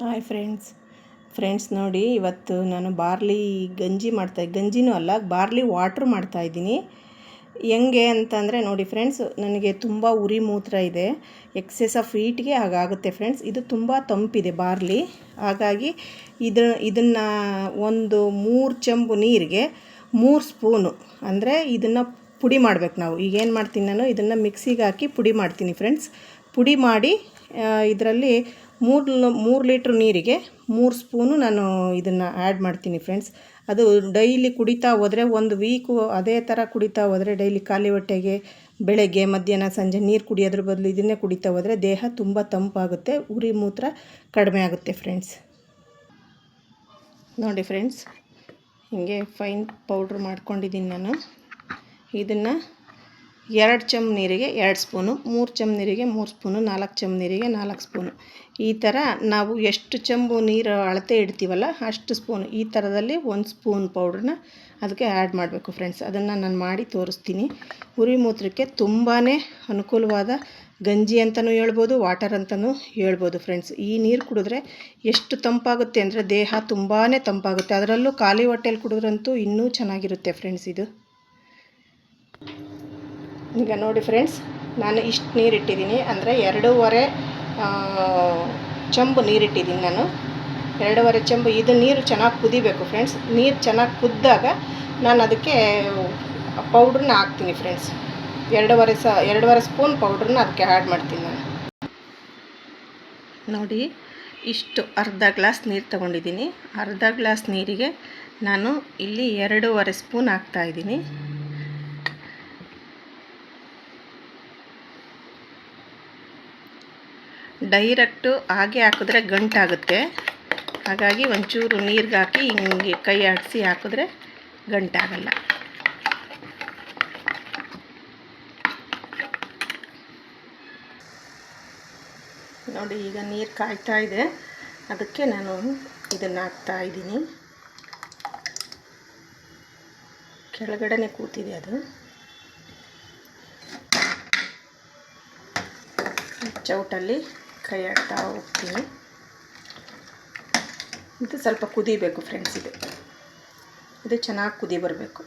Hi friends ನೋಡಿ, ಇವತ್ತು ನಾನು ಬಾರ್ಲಿ ಗಂಜಿನೂ ಅಲ್ಲ, ಬಾರ್ಲಿ ವಾಟ್ರ್ ಮಾಡ್ತಾಯಿದ್ದೀನಿ. ಹೆಂಗೆ ಅಂತಂದರೆ ನೋಡಿ ಫ್ರೆಂಡ್ಸ್, ನನಗೆ ತುಂಬ ಉರಿ ಮೂತ್ರ ಇದೆ, ಎಕ್ಸೆಸ್ ಆಫ್ ಹೀಟ್ಗೆ ಹಾಗಾಗುತ್ತೆ ಫ್ರೆಂಡ್ಸ್. ಇದು ತುಂಬ ತಂಪಿದೆ ಬಾರ್ಲಿ, ಹಾಗಾಗಿ ಇದನ್ನು ಒಂದು 3 ಚೆಂಬು ನೀರಿಗೆ 3 ಸ್ಪೂನು ಅಂದರೆ ಇದನ್ನು ಪುಡಿ ಮಾಡಬೇಕು ನಾವು. ಈಗೇನು ಮಾಡ್ತೀನಿ, ನಾನು ಇದನ್ನು ಮಿಕ್ಸಿಗೆ ಹಾಕಿ ಪುಡಿ ಮಾಡ್ತೀನಿ ಫ್ರೆಂಡ್ಸ್. ಪುಡಿ ಮಾಡಿ ಇದರಲ್ಲಿ 3 ಲೀಟ್ರ್ ನೀರಿಗೆ 3 ಸ್ಪೂನು ನಾನು ಇದನ್ನು ಆ್ಯಡ್ ಮಾಡ್ತೀನಿ ಫ್ರೆಂಡ್ಸ್. ಅದು ಡೈಲಿ ಕುಡಿತಾ ಹೋದರೆ, ಒಂದು ವೀಕು ಅದೇ ಥರ ಕುಡಿತಾ ಹೋದರೆ, ಡೈಲಿ ಖಾಲಿ ಹೊಟ್ಟೆಗೆ ಬೆಳಗ್ಗೆ ಮಧ್ಯಾಹ್ನ ಸಂಜೆ ನೀರು ಕುಡಿಯೋದ್ರ ಬದಲು ಇದನ್ನೇ ಕುಡಿತಾ ಹೋದರೆ ದೇಹ ತುಂಬ ತಂಪಾಗುತ್ತೆ, ಉರಿ ಮೂತ್ರ ಕಡಿಮೆ ಆಗುತ್ತೆ ಫ್ರೆಂಡ್ಸ್. ನೋಡಿ ಫ್ರೆಂಡ್ಸ್, ಹೀಗೆ ಫೈನ್ ಪೌಡ್ರ್ ಮಾಡ್ಕೊಂಡಿದ್ದೀನಿ ನಾನು. ಇದನ್ನು 2 ಚೆಂಬು ನೀರಿಗೆ 2 ಸ್ಪೂನು, 3 ಚೆಂಬು ನೀರಿಗೆ 3 ಸ್ಪೂನು, 4 ಚೆಂಬು ನೀರಿಗೆ 4 ಸ್ಪೂನು, ಈ ಥರ ನಾವು ಎಷ್ಟು ಚೆಂಬು ನೀರು ಅಳತೆ ಇಡ್ತೀವಲ್ಲ ಅಷ್ಟು ಸ್ಪೂನು, ಈ ಥರದಲ್ಲಿ 1 ಸ್ಪೂನ್ ಪೌಡ್ರನ್ನ ಅದಕ್ಕೆ ಆ್ಯಡ್ ಮಾಡಬೇಕು ಫ್ರೆಂಡ್ಸ್. ಅದನ್ನು ನಾನು ಮಾಡಿ ತೋರಿಸ್ತೀನಿ. ಉರಿ ಮೂತ್ರಕ್ಕೆ ತುಂಬಾ ಅನುಕೂಲವಾದ ಗಂಜಿ ಅಂತಲೂ ಹೇಳ್ಬೋದು, ವಾಟರ್ ಅಂತಲೂ ಹೇಳ್ಬೋದು ಫ್ರೆಂಡ್ಸ್. ಈ ನೀರು ಕುಡಿದ್ರೆ ಎಷ್ಟು ತಂಪಾಗುತ್ತೆ ಅಂದರೆ ದೇಹ ತುಂಬಾ ತಂಪಾಗುತ್ತೆ. ಅದರಲ್ಲೂ ಖಾಲಿ ಹೊಟ್ಟೆಲಿ ಕುಡಿದ್ರಂತೂ ಇನ್ನೂ ಚೆನ್ನಾಗಿರುತ್ತೆ ಫ್ರೆಂಡ್ಸ್ ಇದು. ಈಗ ನೋಡಿ ಫ್ರೆಂಡ್ಸ್, ನಾನು ಇಷ್ಟು ನೀರಿಟ್ಟಿದ್ದೀನಿ, ಅಂದರೆ 2.5 ಚೆಂಬು ನೀರಿಟ್ಟಿದ್ದೀನಿ ನಾನು. 2.5 ಚೆಂಬು. ಇದು ನೀರು ಚೆನ್ನಾಗಿ ಕುದಿಬೇಕು ಫ್ರೆಂಡ್ಸ್. ನೀರು ಚೆನ್ನಾಗಿ ಕುದ್ದಾಗ ನಾನು ಅದಕ್ಕೆ ಪೌಡ್ರನ್ನ ಹಾಕ್ತೀನಿ ಫ್ರೆಂಡ್ಸ್. 2.5 ಸ್ಪೂನ್ ಪೌಡ್ರನ್ನ ಅದಕ್ಕೆ ಆ್ಯಡ್ ಮಾಡ್ತೀನಿ ನಾನು. ನೋಡಿ, ಇಷ್ಟು ಅರ್ಧ ಗ್ಲಾಸ್ ನೀರು ತೊಗೊಂಡಿದ್ದೀನಿ. ಅರ್ಧ ಗ್ಲಾಸ್ ನೀರಿಗೆ ನಾನು ಇಲ್ಲಿ 2.5 ಸ್ಪೂನ್ ಹಾಕ್ತಾಯಿದ್ದೀನಿ. ಡೈರೆಕ್ಟು ಹಾಗೆ ಹಾಕಿದ್ರೆ ಗಂಟಾಗುತ್ತೆ, ಹಾಗಾಗಿ ಒಂಚೂರು ನೀರಿಗೆ ಹಾಕಿ ಹಿಂಗೆ ಕೈ ಆಡಿಸಿ ಹಾಕಿದ್ರೆ ಗಂಟಾಗಲ್ಲ. ನೋಡಿ, ಈಗ ನೀರು ಕಾಯ್ತಾ ಇದೆ, ಅದಕ್ಕೆ ನಾನು ಇದನ್ನು ಹಾಕ್ತಾಯಿದ್ದೀನಿ. ಕೆಳಗಡೆನೇ ಕೂತಿದೆ ಅದು. ಚೌಟಲ್ಲಿ ಕೈ ಆಡ್ತಾ ಹೋಗ್ತೀನಿ. ಇದು ಸ್ವಲ್ಪ ಕುದಿಬೇಕು ಫ್ರೆಂಡ್ಸ್. ಇದು ಚೆನ್ನಾಗಿ ಕುದಿ ಬರಬೇಕು.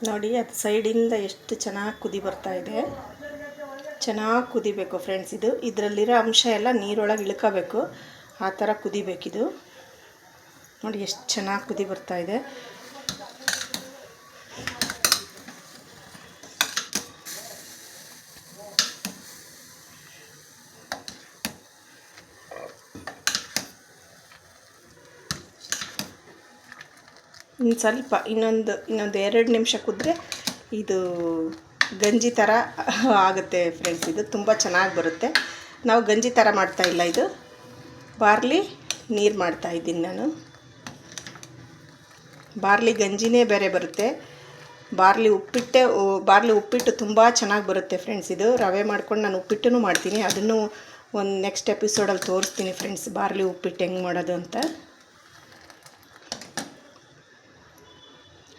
ನೋಡಿ, ಅದು ಸೈಡಿಂದ ಎಷ್ಟು ಚೆನ್ನಾಗಿ ಕುದಿ ಬರ್ತಾ ಇದೆ. ಚೆನ್ನಾಗಿ ಕುದಿಬೇಕು ಫ್ರೆಂಡ್ಸ್. ಇದರಲ್ಲಿರೋ ಅಂಶ ಎಲ್ಲ ನೀರೊಳಗೆ ಇಳ್ಕೋಬೇಕು, ಆ ಥರ ಕುದಿಬೇಕಿದು. ನೋಡಿ ಎಷ್ಟು ಚೆನ್ನಾಗಿ ಕುದಿ ಬರ್ತಾ ಇದೆ. ಸ್ವಲ್ಪ ಇನ್ನೊಂದು 2 ನಿಮಿಷ ಕುದ್ರೆ ಇದು ಗಂಜಿ ಥರ ಆಗುತ್ತೆ ಫ್ರೆಂಡ್ಸ್. ಇದು ತುಂಬ ಚೆನ್ನಾಗಿ ಬರುತ್ತೆ. ನಾವು ಗಂಜಿ ಥರ ಮಾಡ್ತಾಯಿಲ್ಲ, ಇದು ಬಾರ್ಲಿ ನೀರು ಮಾಡ್ತಾಯಿದ್ದೀನಿ ನಾನು. ಬಾರ್ಲಿ ಗಂಜಿನೇ ಬೇರೆ ಬರುತ್ತೆ. ಬಾರ್ಲಿ ಉಪ್ಪಿಟ್ಟು ತುಂಬ ಚೆನ್ನಾಗಿ ಬರುತ್ತೆ ಫ್ರೆಂಡ್ಸ್. ಇದು ರವೆ ಮಾಡ್ಕೊಂಡು ನಾನು ಉಪ್ಪಿಟ್ಟನ್ನು ಮಾಡ್ತೀನಿ. ಅದನ್ನು ಒಂದು ನೆಕ್ಸ್ಟ್ ಎಪಿಸೋಡಲ್ಲಿ ತೋರಿಸ್ತೀನಿ ಫ್ರೆಂಡ್ಸ್, ಬಾರ್ಲಿ ಉಪ್ಪಿಟ್ಟು ಹೆಂಗೆ ಮಾಡೋದು ಅಂತ.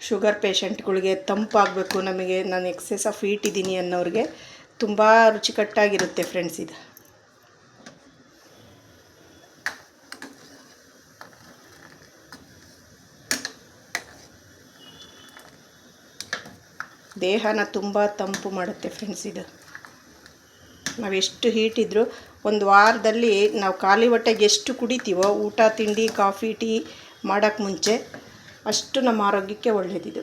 ಶುಗರ್ ಪೇಷಂಟ್ಗಳಿಗೆ ತಂಪಾಗಬೇಕು, ನಮಗೆ ನಾನು ಎಕ್ಸೆಸ್ ಆಫ್ ಹೀಟ್ ಇದ್ದೀನಿ ಅನ್ನೋರಿಗೆ ತುಂಬ ರುಚಿಕಟ್ಟಾಗಿರುತ್ತೆ ಫ್ರೆಂಡ್ಸ್ ಇದು. ದೇಹನ ತುಂಬ ತಂಪು ಮಾಡುತ್ತೆ ಫ್ರೆಂಡ್ಸ್ ಇದು. ನಾವು ಎಷ್ಟು ಹೀಟ್ ಇದ್ದರೂ ಒಂದು ವಾರದಲ್ಲಿ ನಾವು ಖಾಲಿ ಹೊಟ್ಟೆಗೆ ಎಷ್ಟು ಕುಡಿತೀವೋ, ಊಟ ತಿಂಡಿ ಕಾಫಿ ಟೀ ಮಾಡೋಕ್ಕೆ ಮುಂಚೆ, ಅಷ್ಟು ನಮ್ಮ ಆರೋಗ್ಯಕ್ಕೆ ಒಳ್ಳೆಯದಿದು.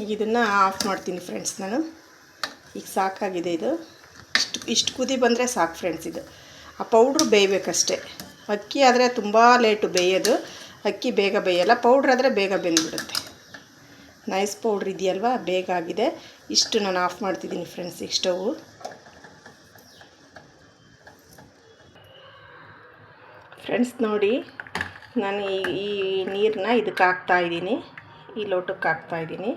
ಈಗ ಇದನ್ನು ಆಫ್ ಮಾಡ್ತೀನಿ ಫ್ರೆಂಡ್ಸ್ ನಾನು. ಈಗ ಸಾಕಾಗಿದೆ ಇದು. ಇಷ್ಟು ಕುದಿ ಬಂದರೆ ಸಾಕು ಫ್ರೆಂಡ್ಸ್. ಇದು ಆ ಪೌಡ್ರು ಬೇಯಬೇಕಷ್ಟೆ. ಅಕ್ಕಿ ಆದರೆ ತುಂಬ ಲೇಟು ಬೇಯೋದು, ಅಕ್ಕಿ ಬೇಗ ಬೇಯಲ್ಲ. ಪೌಡ್ರ್ ಆದರೆ ಬೇಗ ಬೆಂದ್ಬಿಡುತ್ತೆ. ನೈಸ್ ಪೌಡ್ರ್ ಇದೆಯಲ್ವ, ಬೇಗ ಆಗಿದೆ. ಇಷ್ಟು ನಾನು ಆಫ್ ಮಾಡ್ತಿದ್ದೀನಿ ಫ್ರೆಂಡ್ಸ್. ಈಗ ಸ್ಟವ್ ಫ್ರೆಂಡ್ಸ್ ನೋಡಿ, ನಾನು ಈ ನೀರನ್ನ ಇದಕ್ಕೆ ಹಾಕ್ತಾಯಿದ್ದೀನಿ, ಈ ಲೋಟಕ್ಕೆ ಹಾಕ್ತಾಯಿದ್ದೀನಿ.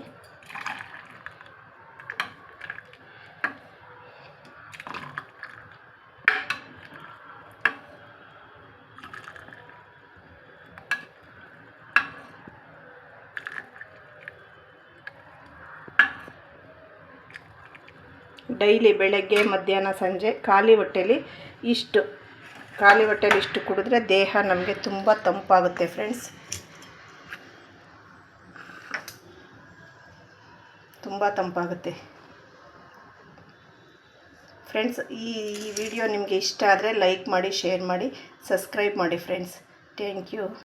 ಡೈಲಿ ಬೆಳಗ್ಗೆ ಮಧ್ಯಾಹ್ನ ಸಂಜೆ ಖಾಲಿ ಹೊಟ್ಟೆಲಿ ಇಷ್ಟು ಕುಡಿದ್ರೆ ದೇಹ ನಮಗೆ ತುಂಬ ತಂಪಾಗುತ್ತೆ ಫ್ರೆಂಡ್ಸ್, ತುಂಬ ತಂಪಾಗುತ್ತೆ ಫ್ರೆಂಡ್ಸ್. ಈ ವಿಡಿಯೋ ನಿಮಗೆ ಇಷ್ಟ ಆದರೆ ಲೈಕ್ ಮಾಡಿ, ಶೇರ್ ಮಾಡಿ, ಸಬ್ಸ್ಕ್ರೈಬ್ ಮಾಡಿ ಫ್ರೆಂಡ್ಸ್. Thank you.